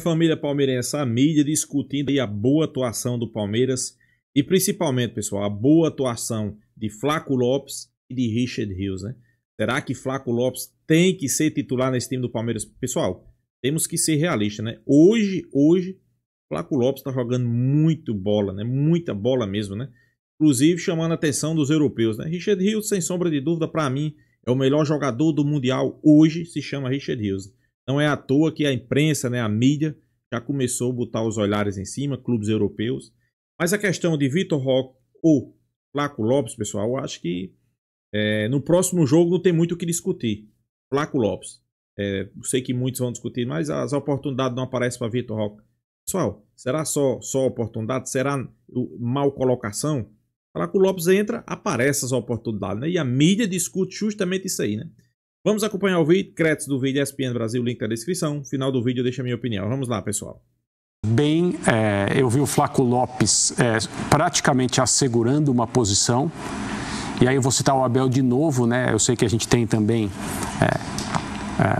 Família palmeirense, a mídia discutindo aí a boa atuação do Palmeiras e principalmente, pessoal, a boa atuação de Flaco Lopes e de Richard Rios, né? Será que Flaco Lopes tem que ser titular nesse time do Palmeiras? Pessoal, temos que ser realistas, né? Hoje, Flaco Lopes está jogando muito bola, né? Muita bola mesmo, né? Inclusive chamando a atenção dos europeus, né? Richard Rios, sem sombra de dúvida, para mim, é o melhor jogador do Mundial hoje, se chama Richard Rios. Não é à toa que a imprensa, né, a mídia, já começou a botar os olhares em cima, clubes europeus. Mas a questão de Vitor Roque ou Flaco Lopes, pessoal, eu acho que no próximo jogo não tem muito o que discutir. Flaco Lopes. Eu sei que muitos vão discutir, mas as oportunidades não aparecem para Vitor Roque. Pessoal, será só oportunidade? Será mal colocação? Flaco Lopes entra, aparece as oportunidades, né? E a mídia discute justamente isso aí, né? Vamos acompanhar o vídeo, créditos do vídeo ESPN Brasil, link na descrição. Final do vídeo eu deixo a minha opinião. Vamos lá, pessoal. Eu vi o Flaco Lopes praticamente assegurando uma posição. E aí eu vou citar o Abel de novo, né? Eu sei que a gente tem também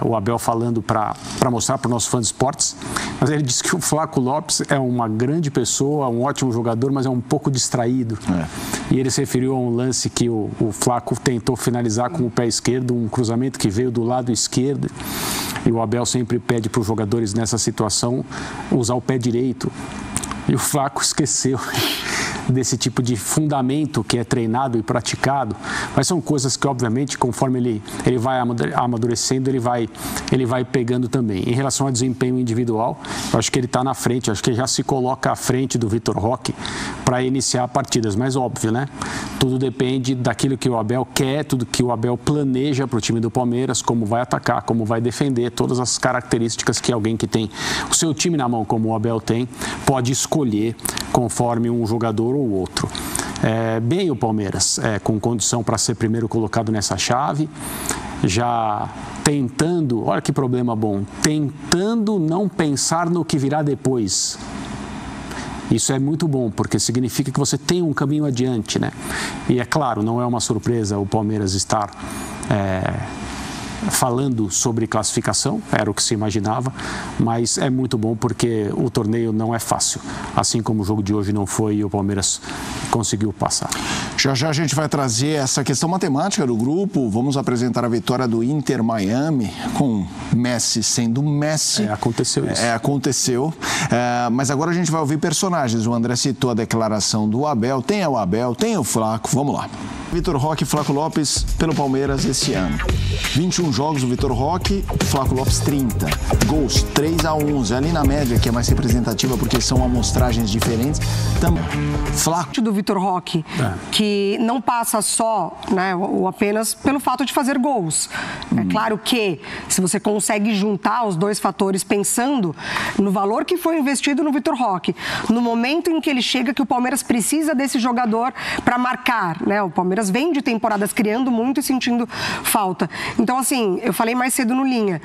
o Abel falando para mostrar para o nosso fã de esportes, mas ele disse que o Flaco Lopes é uma grande pessoa, um ótimo jogador, mas é um pouco distraído. E ele se referiu a um lance que o Flaco tentou finalizar com o pé esquerdo, um cruzamento que veio do lado esquerdo. E o Abel sempre pede para os jogadores nessa situação usar o pé direito. E o Flaco esqueceu desse tipo de fundamento que é treinado e praticado, mas são coisas que, obviamente, conforme ele vai amadurecendo, ele vai pegando também. Em relação ao desempenho individual, eu acho que ele está na frente, acho que ele já se coloca à frente do Vitor Roque para iniciar partidas, mas óbvio, né? Tudo depende daquilo que o Abel quer, tudo que o Abel planeja para o time do Palmeiras, como vai atacar, como vai defender, todas as características que alguém que tem o seu time na mão, como o Abel tem, pode escolher conforme um jogador ou outro. Bem o Palmeiras, com condição para ser primeiro colocado nessa chave, já tentando, olha que problema bom, tentando não pensar no que virá depois. Isso é muito bom, porque significa que você tem um caminho adiante, né? E é claro, não é uma surpresa o Palmeiras estar falando sobre classificação, era o que se imaginava, mas é muito bom porque o torneio não é fácil, assim como o jogo de hoje não foi e o Palmeiras conseguiu passar. Já a gente vai trazer essa questão matemática do grupo, vamos apresentar a vitória do Inter Miami, com Messi sendo Messi. Aconteceu isso. Aconteceu, mas agora a gente vai ouvir personagens, o André citou a declaração do Abel, tem o Abel, tem o Flaco, vamos lá. Vitor Roque e Flaco Lopes pelo Palmeiras esse ano. 21 jogos do Vitor Roque, Flaco Lopes 30. Gols 3-11, ali na média, que é mais representativa porque são amostragens diferentes. Flaco do Vitor Roque, que não passa só, né, ou apenas pelo fato de fazer gols. É claro que se você consegue juntar os dois fatores pensando no valor que foi investido no Vitor Roque, no momento em que ele chega que o Palmeiras precisa desse jogador para marcar, né? O Palmeiras vem de temporadas criando muito e sentindo falta. Então, assim, eu falei mais cedo no Linha,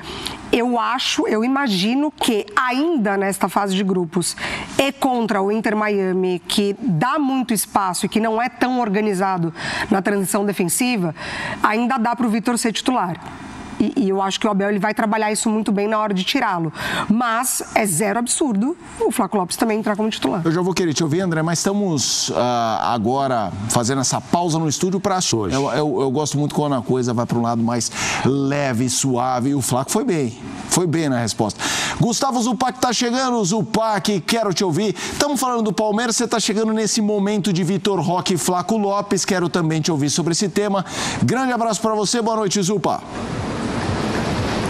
eu imagino que ainda nesta fase de grupos e contra o Inter Miami, que dá muito espaço e que não é tão organizado na transição defensiva, ainda dá para o Vitor ser titular. E eu acho que o Abel ele vai trabalhar isso muito bem na hora de tirá-lo. Mas é zero absurdo o Flaco Lopes também entrar como titular. Eu já vou querer te ouvir, André, mas estamos agora fazendo essa pausa no estúdio para hoje. Eu gosto muito quando a coisa vai para um lado mais leve, suave. E o Flaco foi bem na resposta. Gustavo Zupac está chegando, Zupac, quero te ouvir. Estamos falando do Palmeiras, você está chegando nesse momento de Vitor Roque e Flaco Lopes. Quero também te ouvir sobre esse tema. Grande abraço para você, boa noite, Zupa.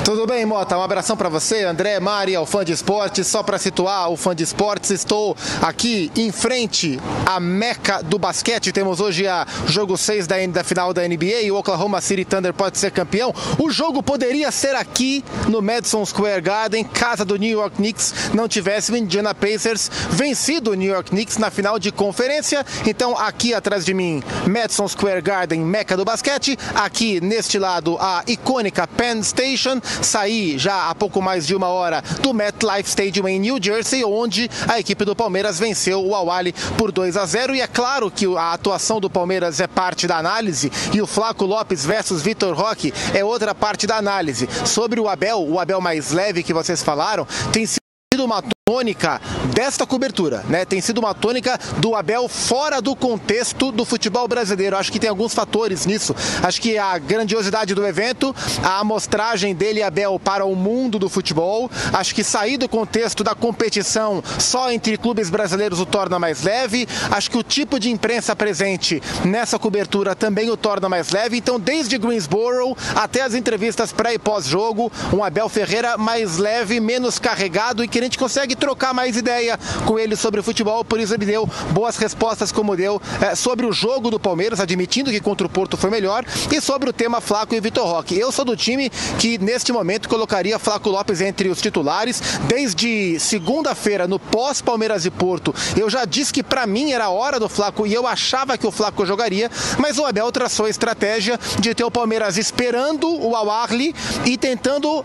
Tudo bem, Mota? Um abração para você, André, Mari, ao Fã de Esportes. Só para situar o Fã de Esportes, estou aqui em frente à meca do basquete. Temos hoje o jogo 6 da final da NBA e o Oklahoma City Thunder pode ser campeão. O jogo poderia ser aqui no Madison Square Garden, casa do New York Knicks, não tivesse o Indiana Pacers vencido o New York Knicks na final de conferência. Então, aqui atrás de mim, Madison Square Garden, meca do basquete. Aqui, neste lado, a icônica Penn Station. Saí já há pouco mais de uma hora do MetLife Stadium em New Jersey, onde a equipe do Palmeiras venceu o Al-Ahly por 2-0. E é claro que a atuação do Palmeiras é parte da análise e o Flaco Lopes versus Vitor Roque é outra parte da análise. Sobre o Abel mais leve que vocês falaram, tem sido sido uma tônica desta cobertura, né? Tem sido uma tônica do Abel fora do contexto do futebol brasileiro. Acho que tem alguns fatores nisso. Acho que a grandiosidade do evento, a amostragem dele, Abel, para o mundo do futebol. Acho que sair do contexto da competição só entre clubes brasileiros o torna mais leve. Acho que o tipo de imprensa presente nessa cobertura também o torna mais leve. Então, desde Greensboro até as entrevistas pré e pós-jogo, um Abel Ferreira mais leve, menos carregado e que a gente consegue trocar mais ideia com ele sobre o futebol. Por isso ele deu boas respostas, como deu sobre o jogo do Palmeiras, admitindo que contra o Porto foi melhor, e sobre o tema Flaco e Vitor Roque. Eu sou do time que neste momento colocaria Flaco Lopes entre os titulares. Desde segunda-feira, no pós-Palmeiras e Porto, eu já disse que para mim era a hora do Flaco e eu achava que o Flaco jogaria, mas o Abel traçou a estratégia de ter o Palmeiras esperando o Al-Ahly e tentando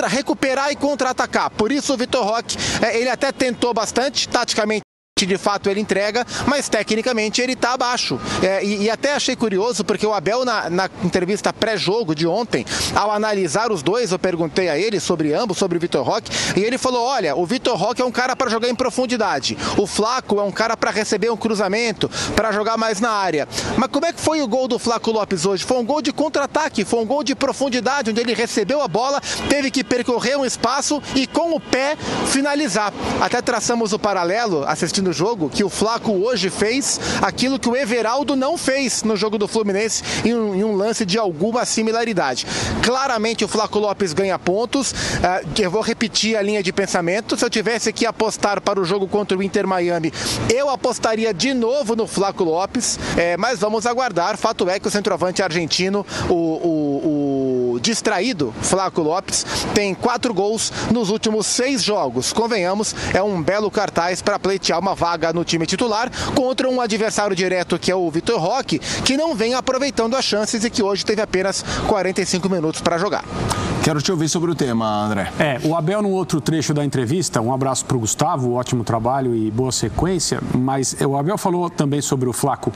recuperar e contra-atacar. Por isso o Vitor Roque, ele até tentou bastante, taticamente de fato ele entrega, mas tecnicamente ele está abaixo. E até achei curioso, porque o Abel na entrevista pré-jogo de ontem, ao analisar os dois, eu perguntei a ele sobre ambos, sobre o Vitor Roque, e ele falou: olha, o Vitor Roque é um cara para jogar em profundidade, o Flaco é um cara para receber um cruzamento, para jogar mais na área. Mas como é que foi o gol do Flaco Lopes hoje? Foi um gol de contra-ataque, foi um gol de profundidade, onde ele recebeu a bola, teve que percorrer um espaço e com o pé finalizar. Até traçamos o paralelo, assistindo o jogo, que o Flaco hoje fez aquilo que o Everaldo não fez no jogo do Fluminense em um lance de alguma similaridade. Claramente o Flaco Lopes ganha pontos. Eu vou repetir a linha de pensamento. Se eu tivesse que apostar para o jogo contra o Inter Miami, eu apostaria de novo no Flaco Lopes, mas vamos aguardar. Fato é que o centroavante argentino, o distraído Flaco Lopes, tem 4 gols nos últimos 6 jogos. Convenhamos, é um belo cartaz para pleitear uma vaga no time titular contra um adversário direto que é o Vitor Roque, que não vem aproveitando as chances e que hoje teve apenas 45 minutos para jogar. Quero te ouvir sobre o tema, André. O Abel, num outro trecho da entrevista, um abraço para o Gustavo, ótimo trabalho e boa sequência, mas o Abel falou também sobre o Flaco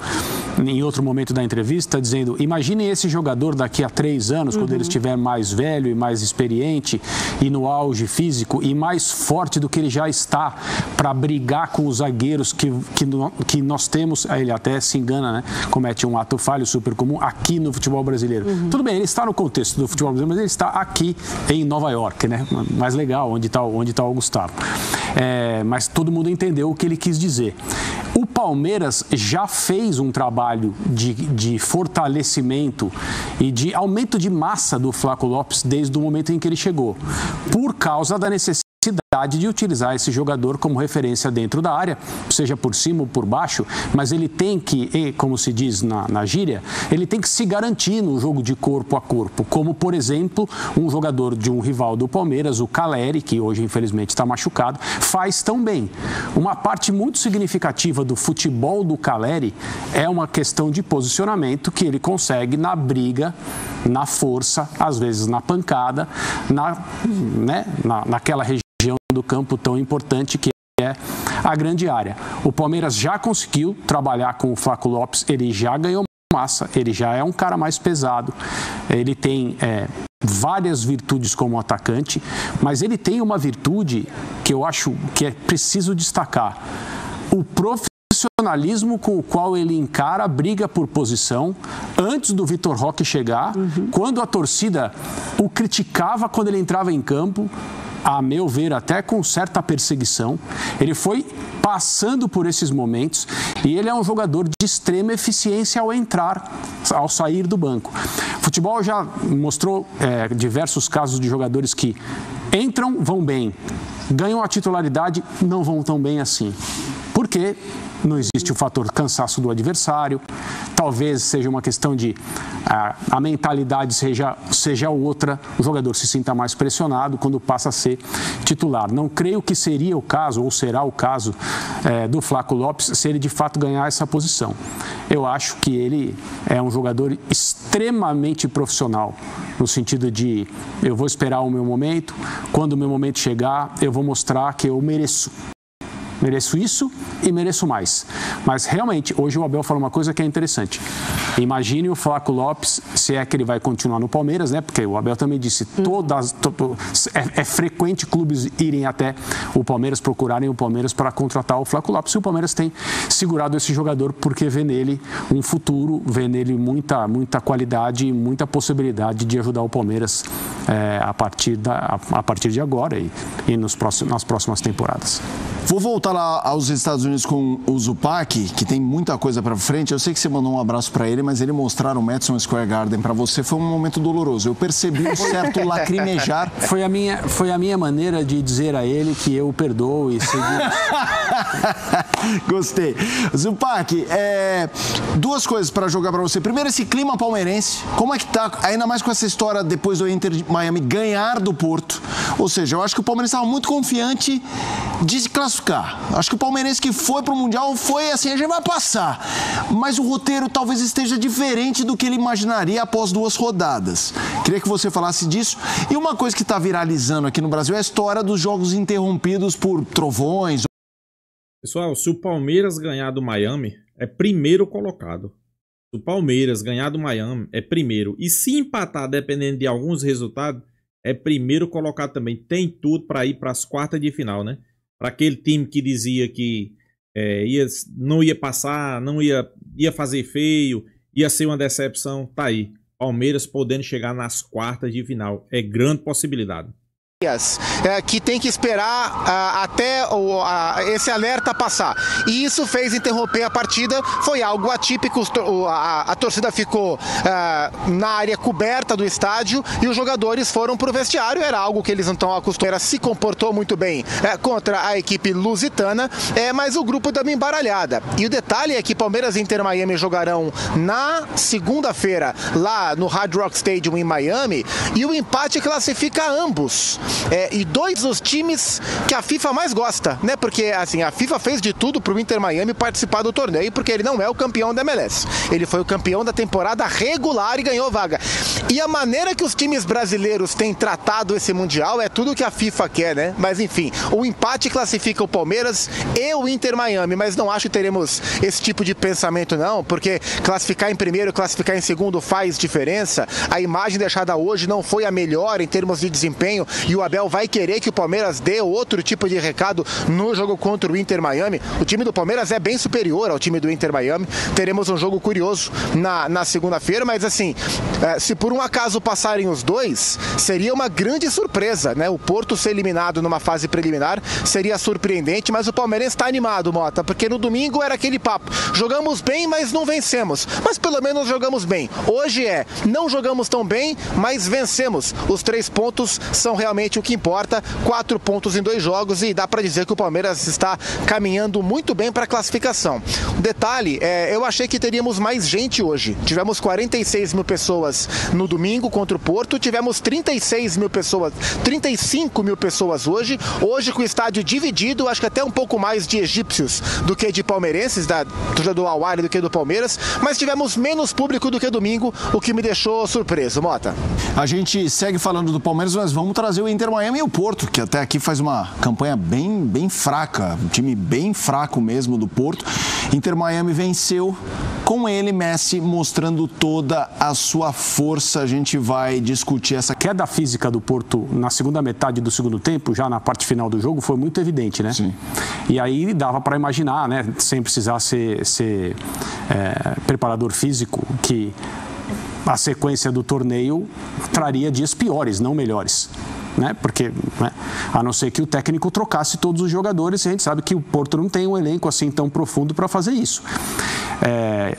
em outro momento da entrevista, dizendo: imaginem esse jogador daqui a 3 anos, quando ele estiver mais velho e mais experiente e no auge físico e mais forte do que ele já está, para brigar com os zagueiros que nós temos. Aí ele até se engana, né? Comete um ato falho super comum aqui no futebol brasileiro. Tudo bem, ele está no contexto do futebol brasileiro, mas ele está aqui em Nova York, né? Mais legal, onde está o Gustavo. Mas todo mundo entendeu o que ele quis dizer. O Palmeiras já fez um trabalho de fortalecimento e de aumento de massa do Flaco Lopes desde o momento em que ele chegou, por causa da necessidade de utilizar esse jogador como referência dentro da área, seja por cima ou por baixo, mas ele tem que, como se diz na gíria, ele tem que se garantir no jogo de corpo a corpo, como, por exemplo, um jogador de um rival do Palmeiras, o Caleri, que hoje infelizmente está machucado, faz tão bem. Uma parte muito significativa do futebol do Caleri é uma questão de posicionamento que ele consegue na briga, na força, às vezes na pancada, naquela região do campo tão importante que é a grande área. O Palmeiras já conseguiu trabalhar com o Flaco Lopes, ele já ganhou massa, ele já é um cara mais pesado, ele tem várias virtudes como atacante, mas ele tem uma virtude que eu acho que é preciso destacar: o profissionalismo com o qual ele encara a briga por posição antes do Vitor Roque chegar, quando a torcida o criticava quando ele entrava em campo, a meu ver, até com certa perseguição. Ele foi passando por esses momentos e ele é um jogador de extrema eficiência ao sair do banco. O futebol já mostrou diversos casos de jogadores que entram, vão bem, ganham a titularidade, não vão tão bem assim. Por quê? Não existe o fator cansaço do adversário, talvez seja uma questão de a mentalidade seja outra, o jogador se sinta mais pressionado quando passa a ser titular. Não creio que seria o caso, ou será o caso, do Flaco Lopes, se ele de fato ganhar essa posição. Eu acho que ele é um jogador extremamente profissional, no sentido de: eu vou esperar o meu momento, quando o meu momento chegar, eu vou mostrar que eu mereço Mereço isso e mereço mais. Mas realmente, hoje o Abel fala uma coisa que é interessante. Imagine o Flaco Lopes, se é que ele vai continuar no Palmeiras, né? Porque o Abel também disse, é frequente clubes irem até o Palmeiras, procurarem o Palmeiras para contratar o Flaco Lopes. E o Palmeiras tem segurado esse jogador porque vê nele um futuro, vê nele muita qualidade e muita possibilidade de ajudar o Palmeiras a partir de agora e nas próximas temporadas. Vou voltar lá aos Estados Unidos com o Zupac, que tem muita coisa para frente. Eu sei que você mandou um abraço para ele, mas ele mostrar o Madison Square Garden para você foi um momento doloroso. Eu percebi um certo lacrimejar. Foi a minha maneira de dizer a ele que eu perdoo e segui. Gostei. Zupac, duas coisas para jogar para você. Primeiro, esse clima palmeirense. Como é que tá? Ainda mais com essa história depois do Inter de Miami ganhar do Porto. Ou seja, eu acho que o Palmeiras estava muito confiante de se classificar. Acho que o palmeirense que foi para o Mundial foi assim, a gente vai passar. Mas o roteiro talvez esteja diferente do que ele imaginaria após 2 rodadas. Queria que você falasse disso. E uma coisa que está viralizando aqui no Brasil é a história dos jogos interrompidos por trovões. Pessoal, se o Palmeiras ganhar do Miami, é primeiro colocado. Se o Palmeiras ganhar do Miami, é primeiro. E se empatar, dependendo de alguns resultados, é primeiro colocado também. Tem tudo para ir para as quartas de final, né? Para aquele time que dizia que não ia passar, não ia fazer feio, ia ser uma decepção, tá aí. Palmeiras podendo chegar nas quartas de final. É grande possibilidade. Que tem que esperar até esse alerta passar. E isso fez interromper a partida. Foi algo atípico. A torcida ficou na área coberta do estádio e os jogadores foram para o vestiário. Era algo que eles não estão acostumados. Se comportou muito bem contra a equipe lusitana, mas o grupo deu uma embaralhada. E o detalhe é que Palmeiras e Inter Miami jogarão na segunda-feira lá no Hard Rock Stadium em Miami, e o empate classifica ambos. E 2 dos times que a FIFA mais gosta, né? Porque assim, a FIFA fez de tudo para o Inter Miami participar do torneio, porque ele não é o campeão da MLS. Ele foi o campeão da temporada regular e ganhou vaga. E a maneira que os times brasileiros têm tratado esse Mundial é tudo que a FIFA quer, né? Mas enfim, o empate classifica o Palmeiras e o Inter Miami, mas não acho que teremos esse tipo de pensamento não, porque classificar em primeiro, classificar em segundo faz diferença. A imagem deixada hoje não foi a melhor em termos de desempenho, e o Abel vai querer que o Palmeiras dê outro tipo de recado no jogo contra o Inter Miami. O time do Palmeiras é bem superior ao time do Inter Miami. Teremos um jogo curioso na segunda-feira, mas assim, se por um acaso passarem os dois, seria uma grande surpresa, né? O Porto ser eliminado numa fase preliminar seria surpreendente, mas o Palmeirense está animado, Mota, porque no domingo era aquele papo: jogamos bem, mas não vencemos. Mas pelo menos jogamos bem. Hoje não jogamos tão bem, mas vencemos. Os 3 pontos são realmente o que importa. 4 pontos em 2 jogos, e dá para dizer que o Palmeiras está caminhando muito bem para a classificação. O detalhe, eu achei que teríamos mais gente hoje. Tivemos 46 mil pessoas no domingo contra o Porto, tivemos 35 mil pessoas hoje. Hoje, com o estádio dividido, acho que até um pouco mais de egípcios do que de palmeirenses, da torcida do Al-Ahly do que do Palmeiras, mas tivemos menos público do que domingo, o que me deixou surpreso. Mota. A gente segue falando do Palmeiras, mas vamos trazer o Inter Miami e o Porto, que até aqui faz uma campanha bem fraca, um time bem fraco mesmo do Porto. Inter Miami venceu, com ele Messi mostrando toda a sua força. A gente vai discutir essa queda física do Porto na segunda metade do segundo tempo, já na parte final do jogo, foi muito evidente, né? Sim. E aí dava para imaginar, né, sem precisar ser preparador físico, que a sequência do torneio traria dias piores, não melhores. Né? Porque, né, a não ser que o técnico trocasse todos os jogadores, a gente sabe que o Porto não tem um elenco assim tão profundo para fazer isso.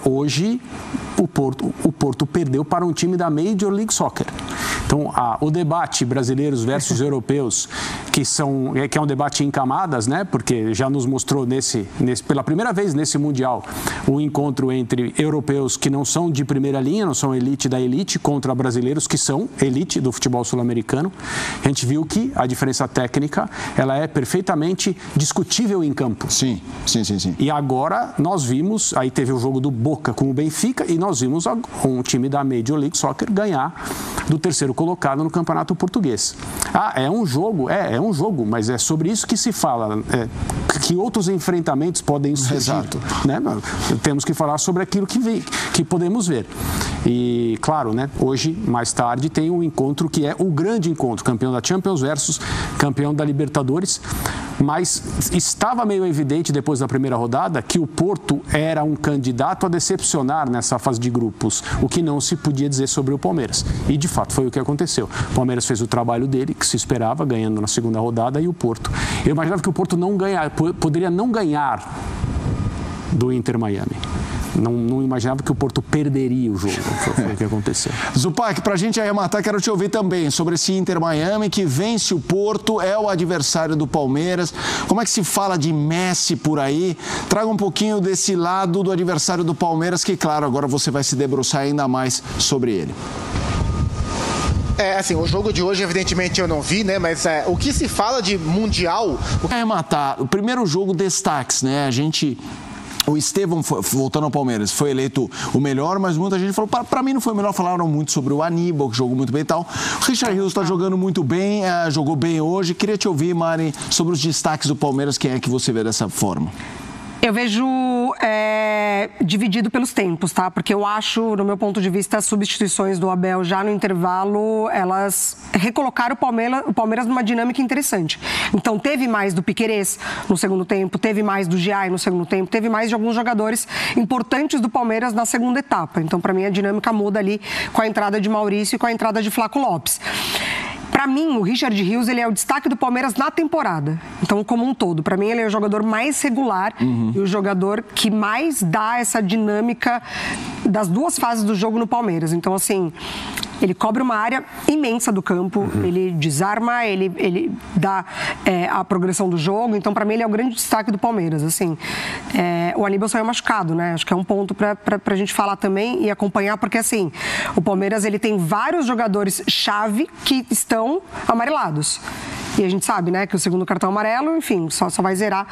Hoje, o Porto perdeu para um time da Major League Soccer. Então, o debate brasileiros versus europeus, que é um debate em camadas, né? Porque já nos mostrou pela primeira vez nesse Mundial o encontro entre europeus que não são de primeira linha, não são elite da elite, contra brasileiros que são elite do futebol sul-americano. A gente viu que a diferença técnica ela é perfeitamente discutível em campo. Sim. E agora nós vimos, aí teve o jogo do Boca com o Benfica, e nós vimos um time da Major League Soccer ganhar do terceiro colocado no Campeonato Português. É um jogo? É um jogo, mas é sobre isso que se fala, que outros enfrentamentos podem surgir. Exato. Né? Temos que falar sobre aquilo que podemos ver. E, claro, né, hoje, mais tarde, tem um encontro que é o grande encontro, campeão da Champions versus campeão da Libertadores, mas estava meio evidente depois da primeira rodada que o Porto era um candidato a decepcionar nessa fase de grupos, o que não se podia dizer sobre o Palmeiras. E, de fato, foi o que aconteceu. O Palmeiras fez o trabalho dele, que se esperava, ganhando na segunda rodada, e o Porto. Eu imaginava que o Porto poderia não ganhar do Inter Miami. Não imaginava que o Porto perderia o jogo. Foi o que aconteceu. Zupac, pra gente arrematar, quero te ouvir também sobre esse Inter Miami que vence o Porto, é o adversário do Palmeiras. Como é que se fala de Messi por aí? Traga um pouquinho desse lado do adversário do Palmeiras, que, claro, agora você vai se debruçar ainda mais sobre ele. Assim, o jogo de hoje, evidentemente, eu não vi, né? Mas o que se fala de Mundial... Arrematar, o primeiro jogo, destaques, né? O Estevão, voltando ao Palmeiras, foi eleito o melhor, mas muita gente falou, para mim não foi o melhor, falaram muito sobre o Aníbal, que jogou muito bem e tal. O Richard Rios está jogando muito bem, jogou bem hoje. Queria te ouvir, Mari, sobre os destaques do Palmeiras, quem é que você vê dessa forma? Eu vejo dividido pelos tempos, tá? Porque eu acho, no meu ponto de vista, as substituições do Abel já no intervalo, elas recolocaram o Palmeiras numa dinâmica interessante. Então, teve mais do Piquerez no segundo tempo, teve mais do Giai no segundo tempo, teve mais de alguns jogadores importantes do Palmeiras na segunda etapa. Então, para mim, a dinâmica muda ali com a entrada de Maurício e com a entrada de Flaco Lopes. Para mim, o Richard Rios, ele é o destaque do Palmeiras na temporada. Então, como um todo. Para mim, ele é o jogador mais regular e o jogador que mais dá essa dinâmica das duas fases do jogo no Palmeiras. Então, assim, ele cobre uma área imensa do campo, ele desarma, ele dá a progressão do jogo. Então, para mim, ele é o grande destaque do Palmeiras. Assim, o Aníbal saiu machucado, né? Acho que é um ponto para a gente falar também e acompanhar, porque, assim, o Palmeiras, ele tem vários jogadores-chave que estão amarelados. E a gente sabe, né, que o segundo cartão amarelo, enfim, só vai zerar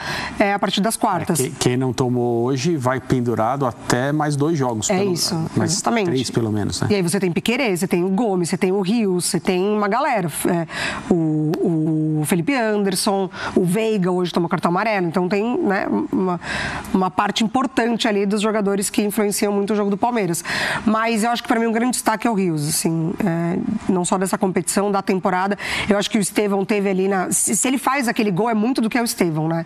a partir das quartas. Quem não tomou hoje vai pendurado até mais 2 jogos. Isso, mais exatamente. 3 pelo menos, né? E aí você tem Piquerez, você tem o Gomes, você tem o Rios, você tem uma galera. O Felipe Anderson, o Veiga hoje tomou cartão amarelo. Então tem, né, uma parte importante ali dos jogadores que influenciam muito o jogo do Palmeiras. Mas eu acho que para mim um grande destaque é o Rios, assim, não só dessa competição, da temporada. Eu acho que o Estevão teve ali se ele faz aquele gol, é muito do que é o Estevão, né?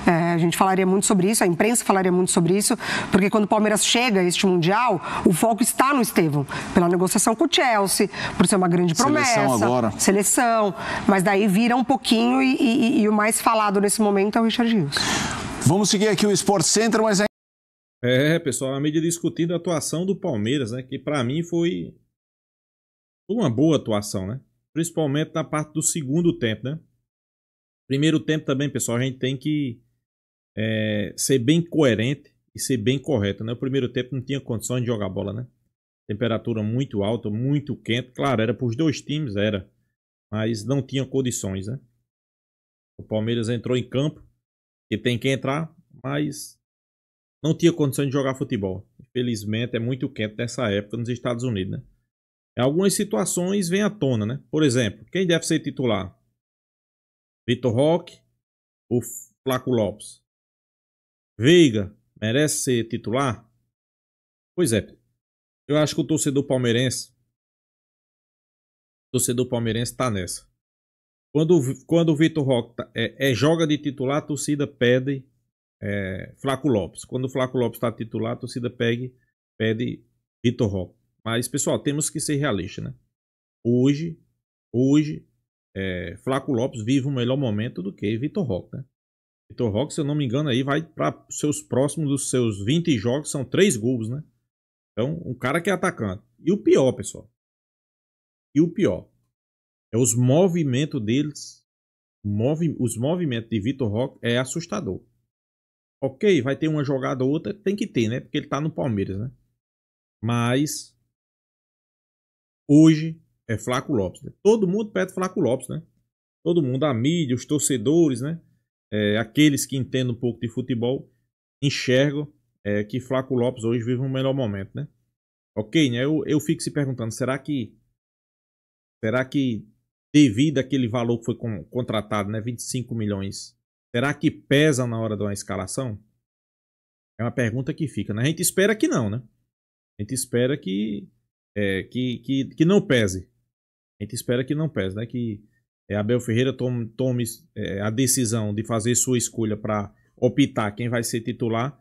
A gente falaria muito sobre isso, a imprensa falaria muito sobre isso, porque quando o Palmeiras chega a este Mundial, o foco está no Estevão, pela negociação com o Chelsea, por ser uma grande promessa. Seleção agora. Seleção, mas daí vira um pouquinho e o mais falado nesse momento é o Richard Rios. Vamos seguir aqui o Sport Center, mas... Pessoal, a mídia discutindo a atuação do Palmeiras, né? Que pra mim foi uma boa atuação, né? Principalmente na parte do segundo tempo, né? Primeiro tempo também, pessoal, a gente tem que ser bem coerente e ser bem correto, né? O primeiro tempo não tinha condições de jogar bola, né? Temperatura muito alta, muito quente. Claro, era para os dois times, mas não tinha condições, né? O Palmeiras entrou em campo, que tem que entrar, mas não tinha condições de jogar futebol. Infelizmente, é muito quente nessa época nos Estados Unidos, né? Algumas situações vêm à tona, né? Por exemplo, quem deve ser titular? Vitor Roque ou Flaco Lopes? Veiga merece ser titular? Pois é. Eu acho que o torcedor palmeirense está nessa. Quando o Vitor Roque joga de titular, a torcida pede Flaco Lopes. Quando o Flaco Lopes está titular, a torcida pede Vitor Roque. Mas, pessoal, temos que ser realistas, né? Hoje, Flaco Lopes vive um melhor momento do que Vitor Roque, né? Vitor Roque, se eu não me engano, aí vai para seus próximos dos seus 20 jogos, são 3 gols, né? Então, um cara que é atacante. E o pior, pessoal. É os movimentos deles. Os movimentos de Vitor Roque é assustador. Ok, vai ter uma jogada ou outra, tem que ter, né? Porque ele tá no Palmeiras, né? Mas hoje é Flaco Lopes, né? Todo mundo pede Flaco Lopes, né? Todo mundo, a mídia, os torcedores, né? Aqueles que entendem um pouco de futebol enxergam que Flaco Lopes hoje vive um melhor momento, né? Ok, né? Eu fico se perguntando, será que Será que, devido àquele valor que foi contratado, né, 25 milhões, será que pesa na hora de uma escalação? É uma pergunta que fica, né? A gente espera que não, né? A gente espera que não pese. A gente espera que não pese, né? Que Abel Ferreira tome a decisão de fazer sua escolha para optar quem vai ser titular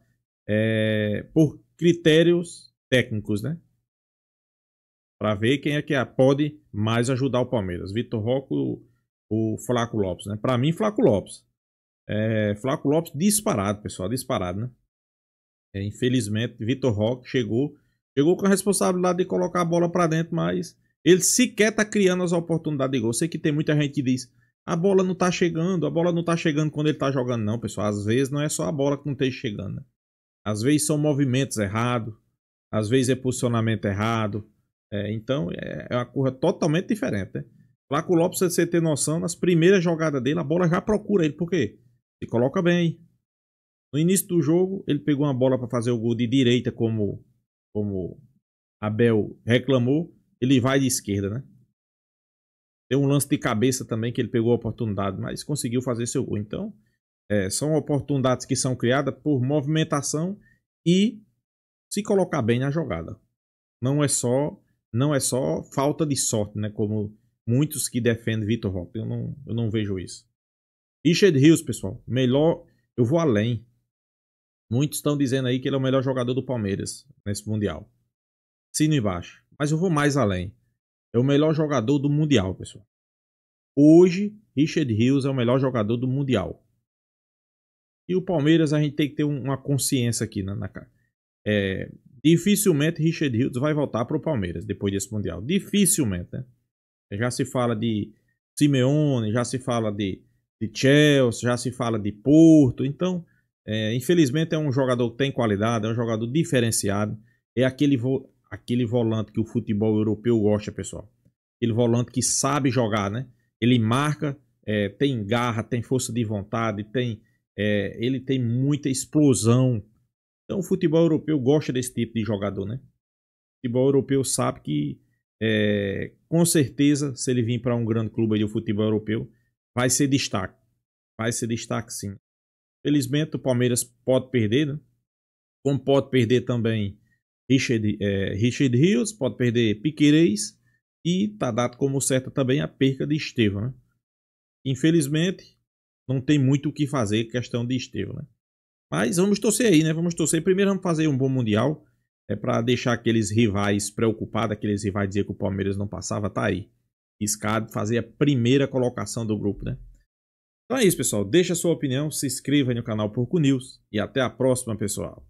por critérios técnicos, né? Para ver quem é que pode mais ajudar o Palmeiras. Vitor Roque ou o Flaco Lopes, né? Para mim, Flaco Lopes. Flaco Lopes disparado, pessoal, disparado, né? Infelizmente, Vitor Roque chegou com a responsabilidade de colocar a bola para dentro, mas ele sequer está criando as oportunidades de gol. Eu sei que tem muita gente que diz, a bola não está chegando quando ele está jogando. Não, pessoal, às vezes não é só a bola que não esteja chegando, né? Às vezes são movimentos errados, às vezes é posicionamento errado. Então é uma coisa totalmente diferente, né? Flaco Lopes, pra você ter noção, nas primeiras jogadas dele, a bola já procura ele. Por quê? Ele coloca bem. No início do jogo, ele pegou uma bola para fazer o gol de direita, como Abel reclamou. Ele vai de esquerda, né? Tem um lance de cabeça também que ele pegou a oportunidade, mas conseguiu fazer seu gol. Então, são oportunidades que são criadas por movimentação e se colocar bem na jogada. Não é só falta de sorte, né? Como muitos que defendem Vitor Roque. Eu não vejo isso. Richard Rios, pessoal, melhor. Eu vou além. Muitos estão dizendo aí que ele é o melhor jogador do Palmeiras nesse Mundial. Assino embaixo. Mas eu vou mais além. É o melhor jogador do Mundial, pessoal. Hoje, Richard Rios é o melhor jogador do Mundial. E o Palmeiras, a gente tem que ter uma consciência aqui, né, na cara. Dificilmente Richard Rios vai voltar para o Palmeiras depois desse Mundial. Dificilmente, né? Já se fala de Simeone, já se fala de Chelsea, já se fala de Porto. Então, infelizmente é um jogador que tem qualidade, é um jogador diferenciado. É aquele volante que o futebol europeu gosta, pessoal. Aquele volante que sabe jogar, né? Ele marca, tem garra, tem força de vontade, ele tem muita explosão. Então o futebol europeu gosta desse tipo de jogador, né? O futebol europeu sabe que, com certeza, se ele vir para um grande clube do futebol europeu, vai ser destaque. Vai ser destaque, sim. Felizmente o Palmeiras pode perder, né? Como pode perder também Richard Rios, pode perder Piquerez e está dado como certa também a perca de Estevão, né? Infelizmente, não tem muito o que fazer questão de Estevão, né? Mas vamos torcer aí, né? Vamos torcer. Primeiro vamos fazer um bom Mundial, para deixar aqueles rivais preocupados, aqueles rivais dizer que o Palmeiras não passava, tá aí. Riscado, fazer a primeira colocação do grupo, né? Então é isso, pessoal. Deixa a sua opinião, se inscreva aí no canal Porco News e até a próxima, pessoal.